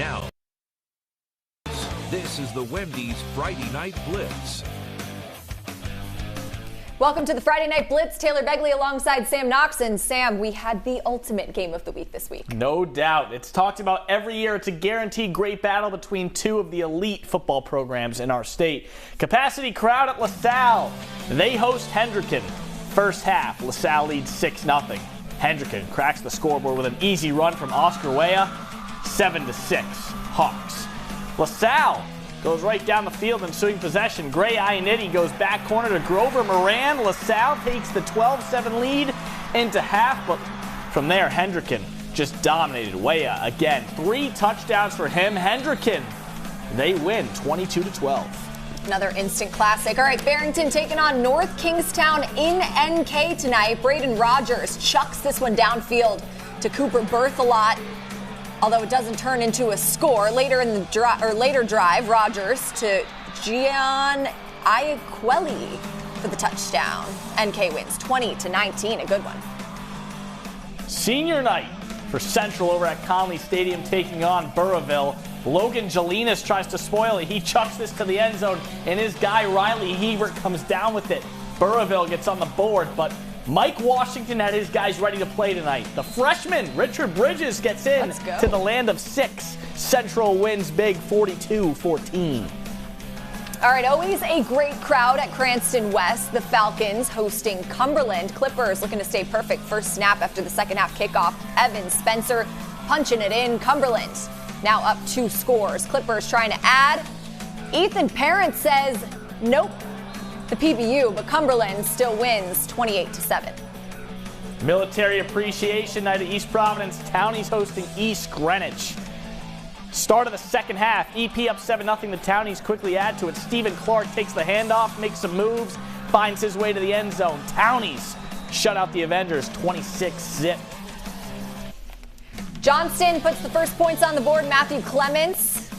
Now, this is the Wendy's Friday Night Blitz. Welcome to the Friday Night Blitz. Taylor Begley alongside Sam Knox. And Sam, we had the ultimate game of the week this week. No doubt. It's talked about every year. It's a guaranteed great battle between two of the elite football programs in our state. Capacity crowd at LaSalle. They host Hendricken. First half, LaSalle leads 6-0. Hendricken cracks the scoreboard with an easy run from Oscar Weah. 7-6, Hawks. LaSalle goes right down the field ensuing possession. Gray Ionity goes back corner to Grover Moran. LaSalle takes the 12-7 lead into half, but from there, Hendricken just dominated. Weah again, 3 touchdowns for him. Hendricken, they win 22-12. Another instant classic. All right, Barrington taking on North Kingstown in NK tonight. Braden Rogers chucks this one downfield to Cooper Berthelot. Although it doesn't turn into a score. Later in the later drive, Rogers to Gian Iaquelli for the touchdown. NK wins 20-19, a good one. Senior night for Central over at Conley Stadium taking on Burrillville. Logan Jelinas tries to spoil it. He chucks this to the end zone, and his guy Riley Hebert comes down with it. Burrillville gets on the board, but Mike Washington had his guys ready to play tonight. The freshman, Richard Bridges, gets in to the land of 6. Central wins big 42-14. All right, always a great crowd at Cranston West. The Falcons hosting Cumberland. Clippers looking to stay perfect first snap after the second half kickoff. Evan Spencer punching it in. Cumberland now up 2 scores. Clippers trying to add. Ethan Parent says nope. The PBU, but Cumberland still wins 28-7. Military Appreciation Night at East Providence. Townies hosting East Greenwich. Start of the second half. EP up 7-0. The Townies quickly add to it. Stephen Clark takes the handoff, makes some moves, finds his way to the end zone. Townies shut out the Avengers 26-zip. Johnston puts the first points on the board. Matthew Clements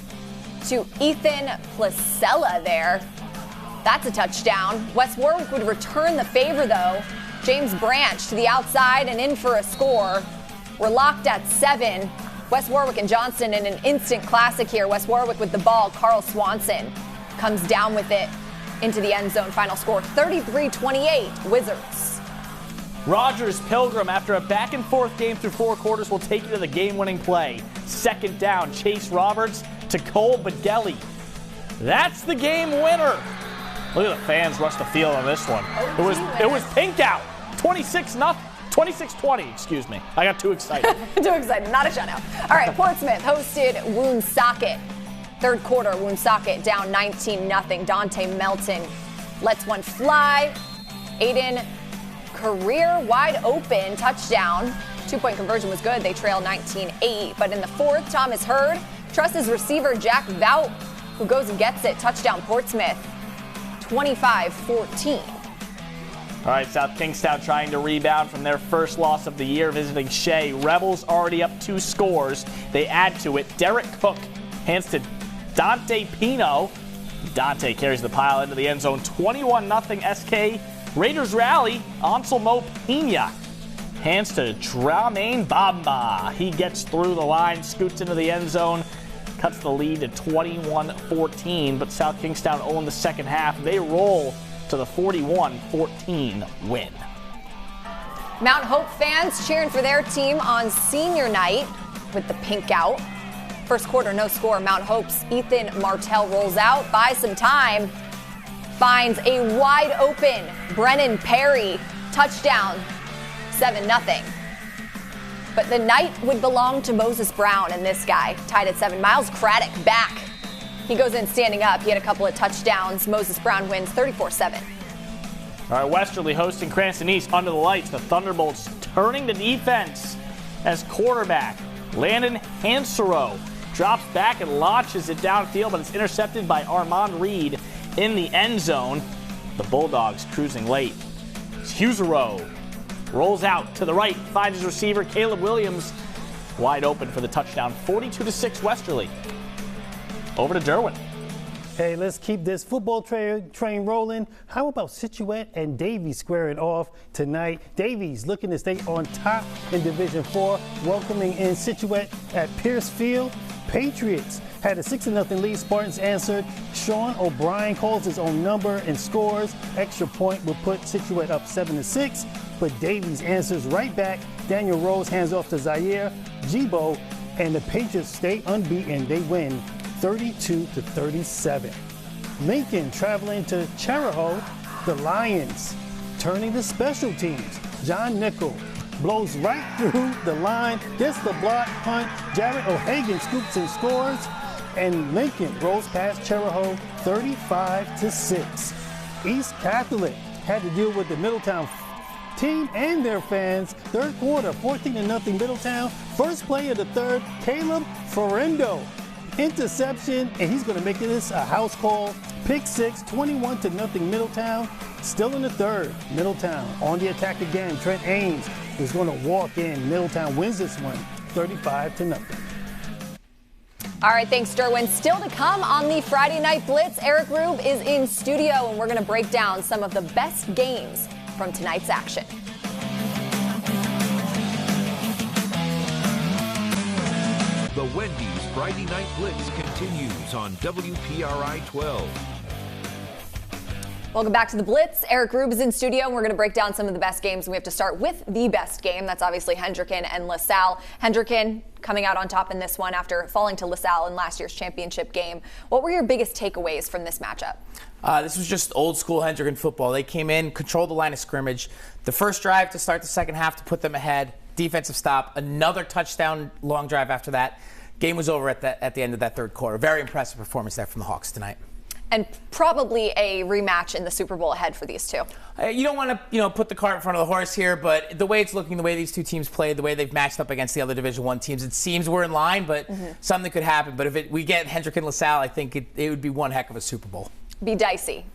to Ethan Placella there. That's a touchdown. West Warwick would return the favor, though. James Branch to the outside and in for a score. We're locked at 7. West Warwick and Johnston in an instant classic here. West Warwick with the ball. Carl Swanson comes down with it into the end zone. Final score 33-28, Wizards. Rogers Pilgrim, after a back-and-forth game through 4 quarters, will take you to the game-winning play. Second down, Chase Roberts to Cole Begelli. That's the game winner. Look at the fans rush the field on this one. It was pink out. 26-20, excuse me. I got too excited. Too excited, not a shutout. All right, Portsmouth hosted Woonsocket. Third quarter, Woonsocket down 19-0. Dante Melton lets one fly. Aiden career wide open touchdown. 2-point conversion was good. They trail 19-8. But in the fourth, Thomas Hurd trusts his receiver Jack Vout, who goes and gets it. Touchdown Portsmouth. 25-14. All right, South Kingstown trying to rebound from their first loss of the year, visiting Shea. Rebels already up 2 scores. They add to it. Derek Cook hands to Dante Pino. Dante carries the pile into the end zone. 21-0 SK. Raiders rally. Anselmo Pina hands to Tramaine Bamba. He gets through the line, scoots into the end zone. Cuts the lead to 21-14, but South Kingstown own the second half. They roll to the 41-14 win. Mount Hope fans cheering for their team on senior night with the pink out. First quarter, no score. Mount Hope's Ethan Martell rolls out, buys some time, finds a wide open Brennan Perry. Touchdown, 7-0. But the night would belong to Moses Brown and this guy, tied at 7. Miles Craddock back. He goes in standing up. He had a couple of touchdowns. Moses Brown wins 34-7. All right, Westerly hosting Cranston East under the lights. The Thunderbolts turning to defense as quarterback Landon Hansero drops back and launches it downfield, but it's intercepted by Armand Reed in the end zone. The Bulldogs cruising late. Husero rolls out to the right, finds his receiver, Caleb Williams, wide open for the touchdown. 42-6 Westerly. Over to Derwin. Hey, let's keep this football train rolling. How about Scituate and Davies squaring off tonight? Davies looking to stay on top in Division 4, welcoming in Scituate at Pierce Field. Patriots had a 6-0 lead. Spartans answered. Sean O'Brien calls his own number and scores. Extra point will put Scituate up 7-6, but Davies answers right back. Daniel Rose hands off to Zaire Jibo, and the Patriots stay unbeaten. They win 32-37. Lincoln traveling to Charahoe. The Lions turning to special teams. John Nickel blows right through the line, gets the block punt. Jared O'Hagan scoops and scores, and Lincoln rolls past Charahoe 35-6. East Catholic had to deal with the Middletown team and their fans. Third quarter, 14-0 Middletown. First play of the third, Caleb Ferrendo. Interception, and he's going to make this a house call. Pick six, 21-0 Middletown. Still in the third, Middletown on the attack again. Trent Ames is going to walk in. Middletown wins this one, 35-0. All right, thanks, Derwin. Still to come on the Friday Night Blitz, Eric Rube is in studio, and we're going to break down some of the best games from tonight's action. The Wendy's Friday Night Blitz continues on WPRI 12. Welcome back to the Blitz. Eric Rube is in studio, and we're going to break down some of the best games. And we have to start with the best game. That's obviously Hendricken and LaSalle. Hendricken coming out on top in this one after falling to LaSalle in last year's championship game. What were your biggest takeaways from this matchup? This was just old school Hendricken football. They came in, controlled the line of scrimmage. The first drive to start the second half to put them ahead. Defensive stop. Another touchdown long drive after that. Game was over at the end of that third quarter. Very impressive performance there from the Hawks tonight. And probably a rematch in the Super Bowl ahead for these two. You don't want to, put the cart in front of the horse here, but the way it's looking, the way these two teams played, the way they've matched up against the other Division I teams, it seems we're in line, but something could happen. But if we get Hendricken LaSalle, I think it would be one heck of a Super Bowl. Be dicey.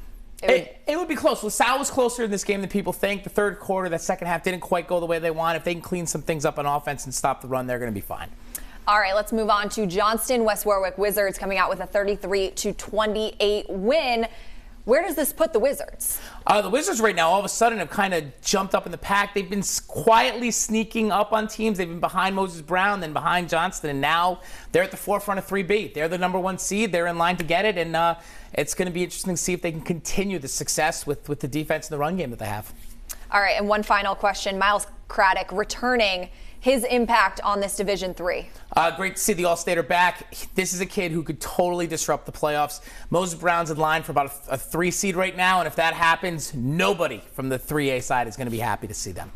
It would be close. LaSalle was closer in this game than people think. The third quarter, that second half didn't quite go the way they want. If they can clean some things up on offense and stop the run, they're going to be fine. All right, let's move on to Johnston. West Warwick Wizards coming out with a 33-28 win. Where does this put the Wizards? The Wizards right now all of a sudden have kind of jumped up in the pack. They've been quietly sneaking up on teams. They've been behind Moses Brown, then behind Johnston, and now they're at the forefront of 3B. They're the number one seed. They're in line to get it, and it's going to be interesting to see if they can continue the success with the defense and the run game that they have. All right, and one final question. Miles Craddock returning. His impact on this Division III. Great to see the All-Stater back. This is a kid who could totally disrupt the playoffs. Moses Brown's in line for about a 3 seed right now, and if that happens, nobody from the 3A side is going to be happy to see them.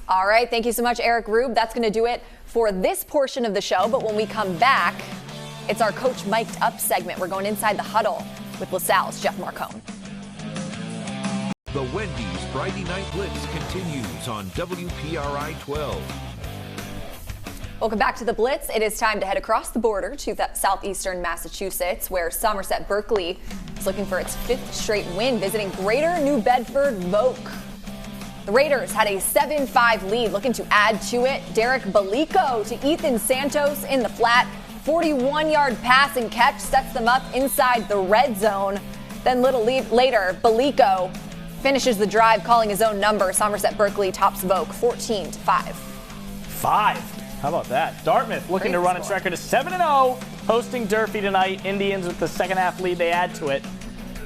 All right, thank you so much, Eric Rube. That's going to do it for this portion of the show, but when we come back, it's our Coach Mic'd Up segment. We're going inside the huddle with LaSalle's Jeff Marcone. The Wendy's Friday Night Blitz continues on WPRI 12. Welcome back to the Blitz. It is time to head across the border to southeastern Massachusetts, where Somerset Berkeley is looking for its 5th straight win, visiting Greater New Bedford Voke. The Raiders had a 7-5 lead, looking to add to it. Derek Balico to Ethan Santos in the flat. 41-yard pass and catch sets them up inside the red zone. Then later, Balico finishes the drive, calling his own number. Somerset Berkeley tops Voke 14-5. 5. How about that? Dartmouth looking to run its record to 7-0, hosting Durfee tonight. Indians with the second half lead they add to it.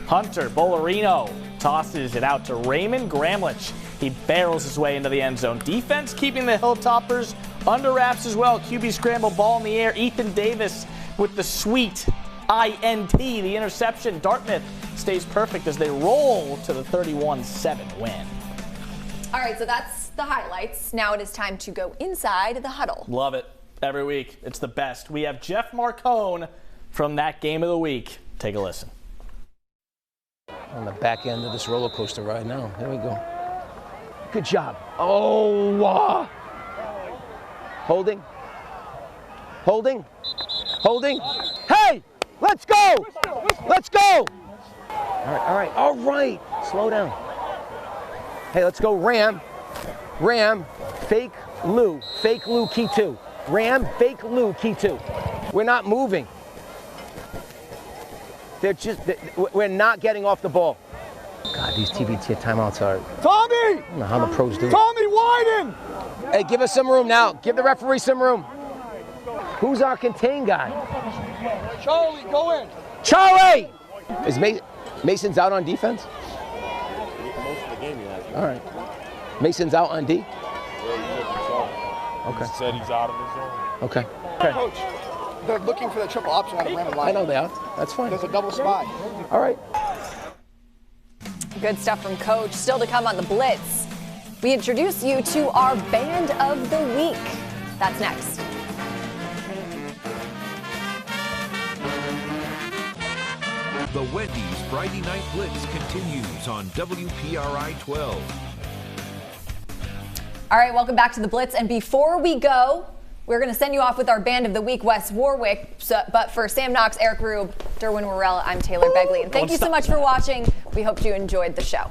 Hunter Bolorino tosses it out to Raymond Gramlich. He barrels his way into the end zone. Defense keeping the Hilltoppers under wraps as well. QB scramble, ball in the air. Ethan Davis with the sweet INT, the interception. Dartmouth stays perfect as they roll to the 31-7 win. All right, so that's the highlights. Now it is time to go inside the huddle. Love it. Every week. It's the best. We have Jeff Marcone from that game of the week. Take a listen. On the back end of this roller coaster ride now. There we go. Good job. Oh, holding. Holding. Holding. Hey, let's go. Let's go. All right. Slow down. Hey, let's go Ram. Ram, fake Lou, key 2. Ram, fake Lou, key 2. We're not moving. We're not getting off the ball. God, these TV timeouts are... Tommy! I don't know how the pros do it. Tommy, widen! Hey, give us some room now. Give the referee some room. Who's our contain guy? Charlie, go in. Charlie! Is Mason's out on defense? Most of the game he has. All right. Mason's out on D? Yeah, he took himself. Okay. He said he's out of his zone. Okay. Coach, they're looking for the triple option on the random line. I know they are. That's fine. There's a double spy. All right. Good stuff from Coach. Still to come on the Blitz. We introduce you to our Band of the Week. That's next. The Wendy's Friday Night Blitz continues on WPRI 12. All right, welcome back to the Blitz. And before we go, we're going to send you off with our Band of the Week, Wes Warwick. But for Sam Knox, Eric Rube, Derwin Worrell, I'm Taylor Begley. And thank you so much for watching. We hope you enjoyed the show.